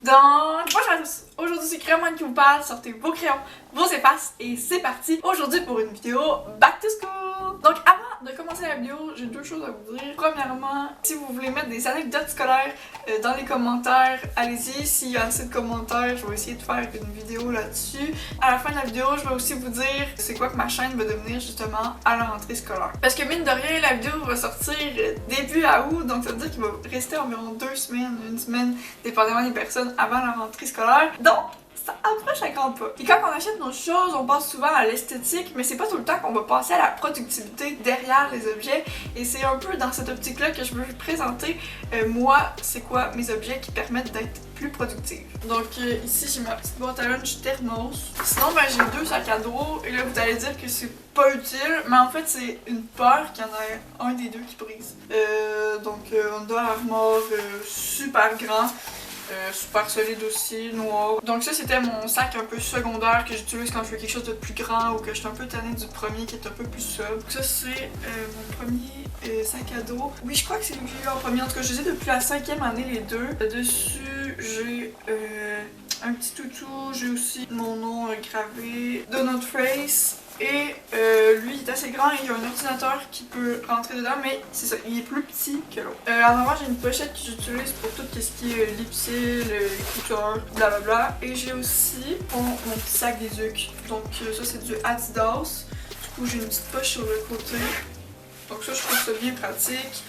Donc, bonjour à tous! Aujourd'hui, c'est Crémone qui vous parle. Sortez vos crayons, vos effaces et c'est parti! Aujourd'hui pour une vidéo Back to School! Donc, avant de commencer la vidéo, j'ai deux choses à vous dire. Premièrement, si vous voulez mettre des anecdotes scolaires dans les commentaires, allez-y. S'il y a assez de commentaires, je vais essayer de faire une vidéo là-dessus. À la fin de la vidéo, je vais aussi vous dire c'est quoi que ma chaîne va devenir justement à la rentrée scolaire. Parce que mine de rien, la vidéo va sortir début à août, donc ça veut dire qu'il va rester environ 2 semaines, une semaine, dépendamment des personnes avant la rentrée scolaire. Donc, ça approche à grands pas. Et quand on achète nos choses, on pense souvent à l'esthétique, mais c'est pas tout le temps qu'on va passer à la productivité derrière les objets. Et c'est un peu dans cette optique-là que je veux vous présenter, moi, c'est quoi mes objets qui permettent d'être plus productive. Donc ici, j'ai ma petite boîte à lunch thermos. Sinon, ben, j'ai deux sacs à dos. Et là, vous allez dire que c'est pas utile, mais en fait, c'est une peur qu'il y en ait un des deux qui brise. Donc, Under Armour super grand. Super solide aussi, noir. Donc ça c'était mon sac un peu secondaire que j'utilise quand je fais quelque chose de plus grand ou que je suis un peu tannée du premier qui est un peu plus sobre. Donc ça c'est mon premier sac à dos. Oui, je crois que c'est lui que j'ai eu en premier. En tout cas, je les ai depuis la 5e année les deux. Dessus j'ai un petit toutou, j'ai aussi mon nom gravé de North Face. Et lui, il est assez grand et il y a un ordinateur qui peut rentrer dedans, mais c'est ça, il est plus petit que l'autre. En avant, j'ai une pochette que j'utilise pour tout ce qui est lipsil, écouteurs, blablabla. Et j'ai aussi mon petit sac des Zuc. Donc ça, c'est du Adidas. Du coup, j'ai une petite poche sur le côté. Donc ça, je trouve ça bien pratique.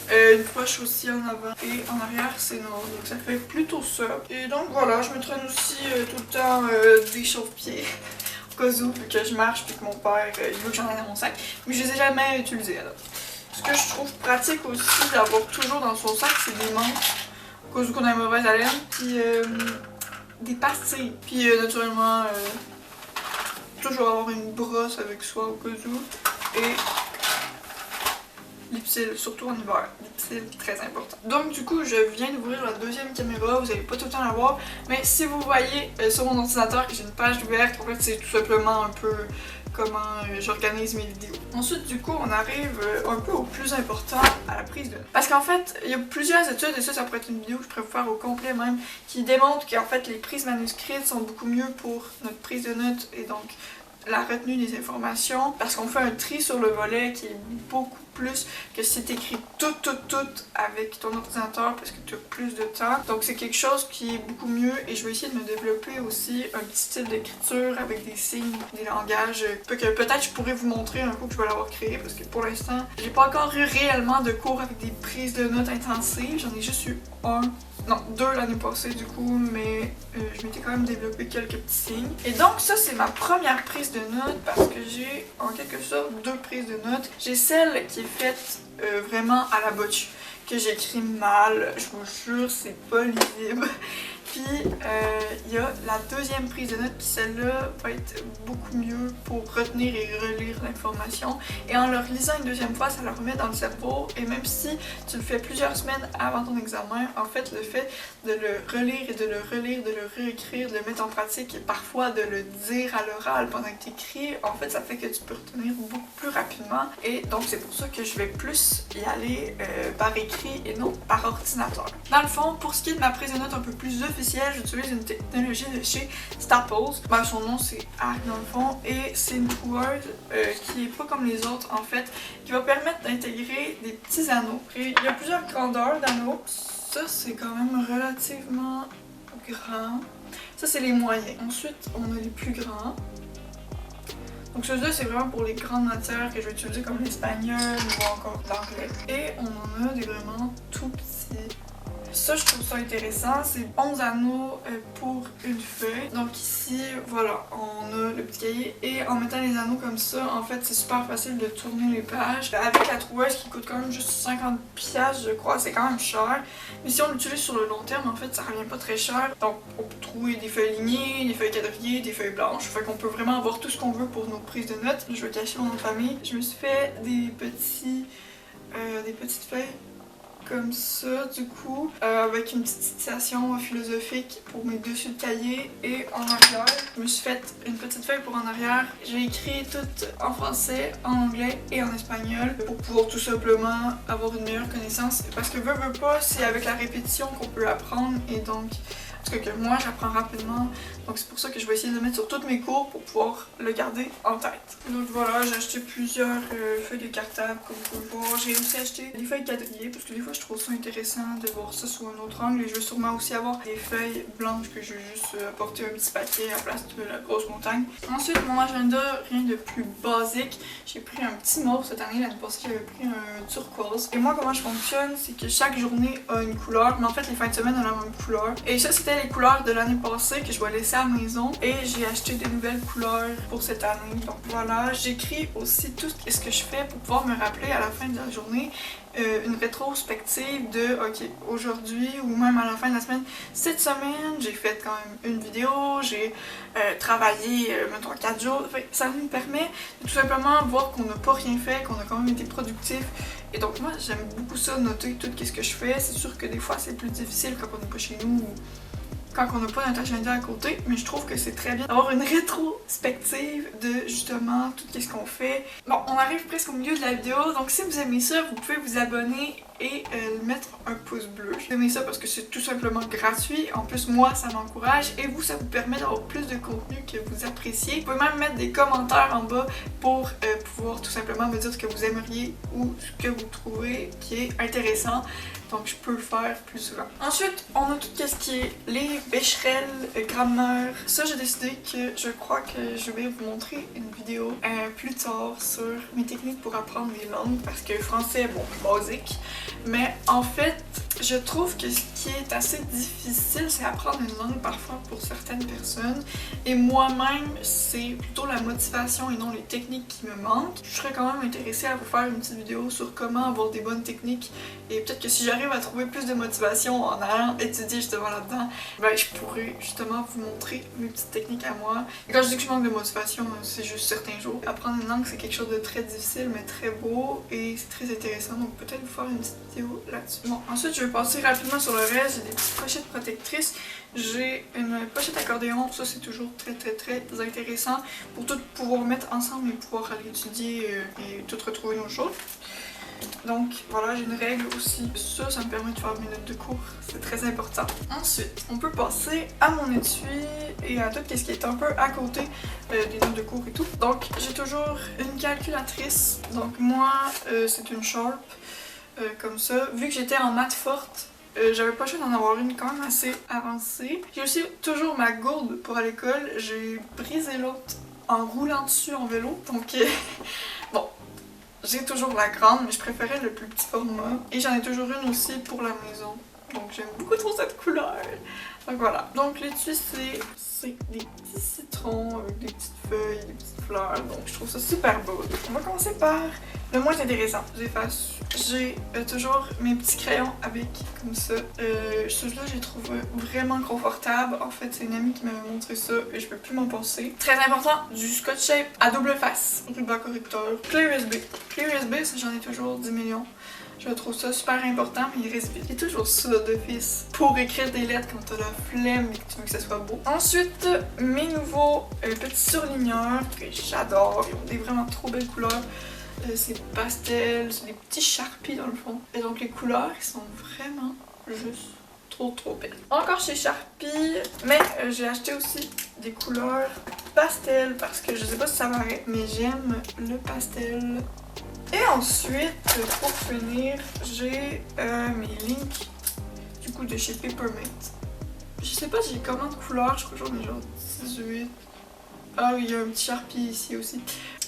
Une poche aussi en avant et en arrière c'est noir, donc ça fait plutôt ça. Et donc voilà, je me traîne aussi tout le temps des chauffe-pieds au cas où, vu que je marche puis que mon père il veut que j'en aille dans mon sac, mais je les ai jamais utilisés alors. Ce que je trouve pratique aussi d'avoir toujours dans son sac, c'est des manches au cas où qu'on a une mauvaise haleine, puis des pastilles, puis naturellement toujours avoir une brosse avec soi au cas où, et Lipsil, surtout en hiver. Lipsil, très important. Donc du coup, je viens d'ouvrir la deuxième caméra, vous n'allez pas tout le temps la voir, mais si vous voyez sur mon ordinateur que j'ai une page ouverte, en fait c'est tout simplement un peu comment j'organise mes vidéos. Ensuite, du coup, on arrive un peu au plus important, à la prise de notes. Parce qu'en fait, il y a plusieurs études, et ça pourrait être une vidéo que je pourrais vous faire au complet même, qui démontrent qu'en fait les prises manuscrites sont beaucoup mieux pour notre prise de notes et donc la retenue des informations, parce qu'on fait un tri sur le volet qui est beaucoup plus que si c'est écrit tout avec ton ordinateur parce que tu as plus de temps. Donc c'est quelque chose qui est beaucoup mieux et je vais essayer de me développer aussi un petit style d'écriture avec des signes, des langages que peut-être je pourrais vous montrer un coup que je vais l'avoir créé parce que pour l'instant j'ai pas encore eu réellement de cours avec des prises de notes intensives, j'en ai juste eu deux l'année passée du coup, mais je m'étais quand même développé quelques petits signes. Et donc ça c'est ma première prise de notes parce que j'ai en quelque sorte deux prises de notes. J'ai celle qui est faite vraiment à la botche, que j'écris mal, je vous jure c'est pas lisible. Puis il y a la deuxième prise de notes qui celle-là va être beaucoup mieux pour retenir et relire l'information. Et en le relisant une deuxième fois, ça le remet dans le cerveau. Et même si tu le fais plusieurs semaines avant ton examen, en fait le fait de le relire et de le relire, de le réécrire, de le mettre en pratique et parfois de le dire à l'oral pendant que tu écris, en fait ça fait que tu peux retenir beaucoup plus rapidement. Et donc c'est pour ça que je vais plus y aller par écrit et non par ordinateur. Dans le fond, pour ce qui est de ma prise de notes un peu plus officielle, j'utilise une technologie de chez Staples. Ben, son nom c'est Arc dans le fond et c'est une trouveuse qui est pas comme les autres en fait, qui va permettre d'intégrer des petits anneaux. Et il y a plusieurs grandeurs d'anneaux. Ça c'est quand même relativement grand. Ça c'est les moyens. Ensuite on a les plus grands. Donc ceux-là c'est vraiment pour les grandes matières que je vais utiliser comme l'espagnol ou encore l'anglais. Et on en a des vraiment tout petits. Ça, je trouve ça intéressant, c'est 11 anneaux pour une feuille. Donc ici, voilà, on a le petit cahier et en mettant les anneaux comme ça, en fait, c'est super facile de tourner les pages. Avec la trouveuse qui coûte quand même juste 50$, je crois, c'est quand même cher. Mais si on l'utilise sur le long terme, en fait, ça revient pas très cher. Donc on peut trouver des feuilles lignées, des feuilles quadrillées, des feuilles blanches. Fait qu'on peut vraiment avoir tout ce qu'on veut pour nos prises de notes. Je vais cacher mon nom de famille. Je me suis fait des petites feuilles comme ça du coup, avec une petite citation philosophique pour mes dessus de cahier et en arrière. Je me suis fait une petite feuille pour en arrière. J'ai écrit tout en français, en anglais et en espagnol pour pouvoir tout simplement avoir une meilleure connaissance parce que veut pas, c'est avec la répétition qu'on peut apprendre et donc tout cas que moi j'apprends rapidement. Donc c'est pour ça que je vais essayer de le mettre sur toutes mes cours pour pouvoir le garder en tête. Donc voilà, j'ai acheté plusieurs feuilles de cartable comme vous pouvez le voir. J'ai aussi acheté des feuilles quadrillées parce que des fois je trouve ça intéressant de voir ça sous un autre angle. Et je vais sûrement aussi avoir des feuilles blanches que je vais juste apporter un petit paquet à la place de la grosse montagne. Ensuite, mon agenda, rien de plus basique. J'ai pris un petit mauve cette année. L'année passée, j'avais pris un turquoise. Et moi, comment je fonctionne, c'est que chaque journée a une couleur. Mais en fait, les fins de semaine ont la même couleur. Et ça, c'était les couleurs de l'année passée que je vais laisser à la maison. Et j'ai acheté des nouvelles couleurs pour cette année. Donc voilà, j'écris aussi tout ce que je fais pour pouvoir me rappeler à la fin de la journée une rétrospective de ok, aujourd'hui ou même à la fin de la semaine, cette semaine j'ai fait quand même une vidéo, j'ai travaillé mettons 4 jours, ça nous permet de tout simplement voir qu'on n'a pas rien fait, qu'on a quand même été productif. Et donc moi j'aime beaucoup ça, noter tout ce que je fais. C'est sûr que des fois c'est plus difficile quand on n'est pas chez nous ou quand on n'a pas notre agenda à côté, mais je trouve que c'est très bien d'avoir une rétrospective de justement tout ce qu'on fait. Bon, on arrive presque au milieu de la vidéo, donc si vous aimez ça, vous pouvez vous abonner et mettre un pouce bleu. Vous aimez ça parce que c'est tout simplement gratuit. En plus, moi, ça m'encourage et vous, ça vous permet d'avoir plus de contenu que vous appréciez. Vous pouvez même mettre des commentaires en bas pour pouvoir tout simplement me dire ce que vous aimeriez ou ce que vous trouvez qui est intéressant. Donc je peux le faire plus souvent. Ensuite, on a tout ce qui est les bécherelles, grammaire. Ça, j'ai décidé que je crois que je vais vous montrer une vidéo plus tard sur mes techniques pour apprendre les langues parce que le français, bon, basique. Mais en fait, je trouve que ce qui est assez difficile, c'est apprendre une langue parfois pour certaines personnes. Et moi-même, c'est plutôt la motivation et non les techniques qui me manquent. Je serais quand même intéressée à vous faire une petite vidéo sur comment avoir des bonnes techniques. Et peut-être que si j'arrive à trouver plus de motivation en allant étudier justement là-dedans, ben je pourrais justement vous montrer mes petites techniques à moi. Et quand je dis que je manque de motivation, c'est juste certains jours. Apprendre une langue, c'est quelque chose de très difficile mais très beau et c'est très intéressant. Donc peut-être vous faire une petite vidéo là-dessus. Bon, ensuite je vais passer rapidement sur le reste. J'ai des petites pochettes protectrices. J'ai une pochette accordéon. Ça c'est toujours très intéressant pour tout pouvoir mettre ensemble et pouvoir aller étudier et tout retrouver nos choses. Donc voilà, j'ai une règle aussi. Ça me permet de faire mes notes de cours. C'est très important. Ensuite, on peut passer à mon étui et à tout ce qui est un peu à côté des notes de cours et tout. Donc j'ai toujours une calculatrice. Donc moi, c'est une Sharp comme ça. Vu que j'étais en maths forte, j'avais pas le choix d'en avoir une quand même assez avancée. J'ai aussi toujours ma gourde pour à l'école. J'ai brisé l'autre en roulant dessus en vélo. Donc bon. J'ai toujours la grande, mais je préférais le plus petit format. Et j'en ai toujours une aussi pour la maison. Donc j'aime beaucoup trop cette couleur. Donc voilà. Donc l'étui, c'est des petits citrons avec des petites feuilles, des petites fleurs. Donc je trouve ça super beau. On va commencer par le moins intéressant. J'ai toujours mes petits crayons avec comme ça. Ceux-là, je les trouve vraiment confortables. En fait, c'est une amie qui m'avait montré ça et je peux plus m'en passer. Très important, du Scotch Tape à double face. Ruban correcteur. Clé USB. Clé USB, ça j'en ai toujours 10 millions. Je trouve ça super important, mais il reste vite. J'ai toujours ça d'office pour écrire des lettres quand t'as la flemme et que tu veux que ça soit beau. Ensuite, mes nouveaux petits surligneurs que j'adore. Ils ont des vraiment trop belles couleurs. C'est pastel, c'est des petits Sharpies dans le fond. Et donc les couleurs, ils sont vraiment juste trop belles. Encore chez Sharpie, mais j'ai acheté aussi des couleurs pastel parce que je sais pas si ça m'arrête, mais j'aime le pastel. Et ensuite, pour finir, j'ai mes links du coup de chez Papermate. Je sais pas j'ai combien de couleurs, je crois que j'en ai genre 18. Ah oui, il y a un petit Sharpie ici aussi.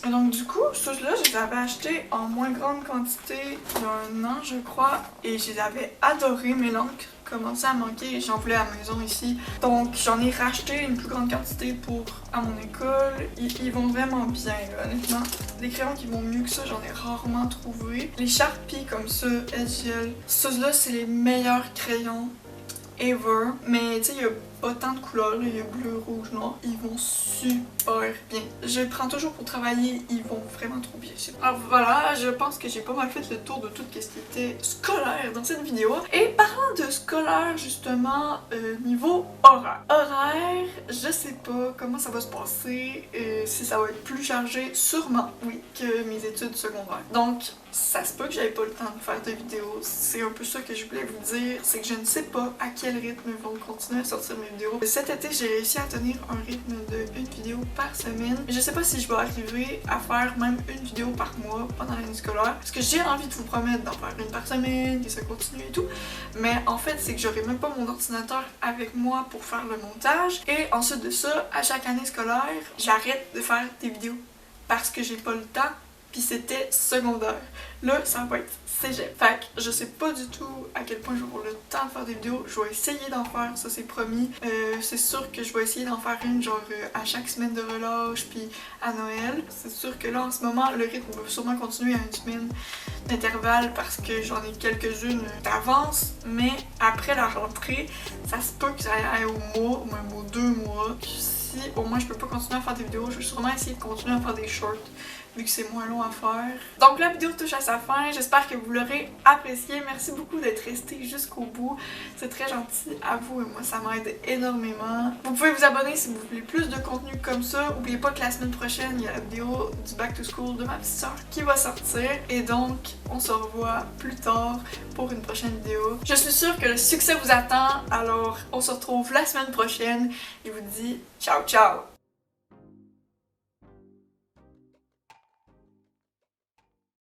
Et donc du coup, ceux-là, je les avais achetés en moins grande quantité il y a 1 an, je crois. Et je les avais adorés, mais l'encre commençait à manquer et j'en voulais à la maison ici. Donc j'en ai racheté une plus grande quantité pour à mon école. Ils vont vraiment bien, là, honnêtement. Des crayons qui vont mieux que ça, j'en ai rarement trouvé. Les Sharpies comme ça, SGL, ceux-là, c'est les meilleurs crayons ever. Mais tu sais, il y a pas tant de couleurs, il y a bleu, rouge, noir. Ils vont super bien. Je les prends toujours pour travailler, ils vont vraiment trop bien. Alors voilà, je pense que j'ai pas mal fait le tour de tout ce qui était scolaire dans cette vidéo. Et parlant de scolaire, justement, niveau horaire. Horaire, je sais pas comment ça va se passer, si ça va être plus chargé, sûrement, oui, que mes études secondaires. Donc, ça se peut que j'avais pas le temps de faire de vidéos. C'est un peu ça que je voulais vous dire, c'est que je ne sais pas à quel rythme vont continuer à sortir mes vidéos. Cet été, j'ai réussi à tenir un rythme de une vidéo par semaine. Je sais pas si je vais arriver à faire même une vidéo par mois pendant l'année scolaire, parce que j'ai envie de vous promettre d'en faire une par semaine, que ça continue et tout. Mais en fait, c'est que j'aurai même pas mon ordinateur avec moi pour faire le montage. Et ensuite de ça, à chaque année scolaire, j'arrête de faire des vidéos parce que j'ai pas le temps. Puis c'était secondaire. Là, ça va être cégep. Fait que je sais pas du tout à quel point je vais avoir le temps de faire des vidéos. Je vais essayer d'en faire, ça c'est promis. C'est sûr que je vais essayer d'en faire une genre à chaque semaine de relâche puis à Noël. C'est sûr que là en ce moment, le rythme va sûrement continuer à une semaine d'intervalle parce que j'en ai quelques-unes d'avance. Mais après la rentrée, ça se peut que ça aille au mois ou même aux 2 mois. Si au moins je peux pas continuer à faire des vidéos, je vais sûrement essayer de continuer à faire des shorts, vu que c'est moins long à faire. Donc la vidéo touche à sa fin, j'espère que vous l'aurez appréciée. Merci beaucoup d'être resté jusqu'au bout, c'est très gentil à vous et moi ça m'aide énormément. Vous pouvez vous abonner si vous voulez plus de contenu comme ça. N'oubliez pas que la semaine prochaine, il y a la vidéo du Back to School de ma petite soeur qui va sortir. Et donc, on se revoit plus tard pour une prochaine vidéo. Je suis sûre que le succès vous attend, alors on se retrouve la semaine prochaine et vous dis ciao ciao!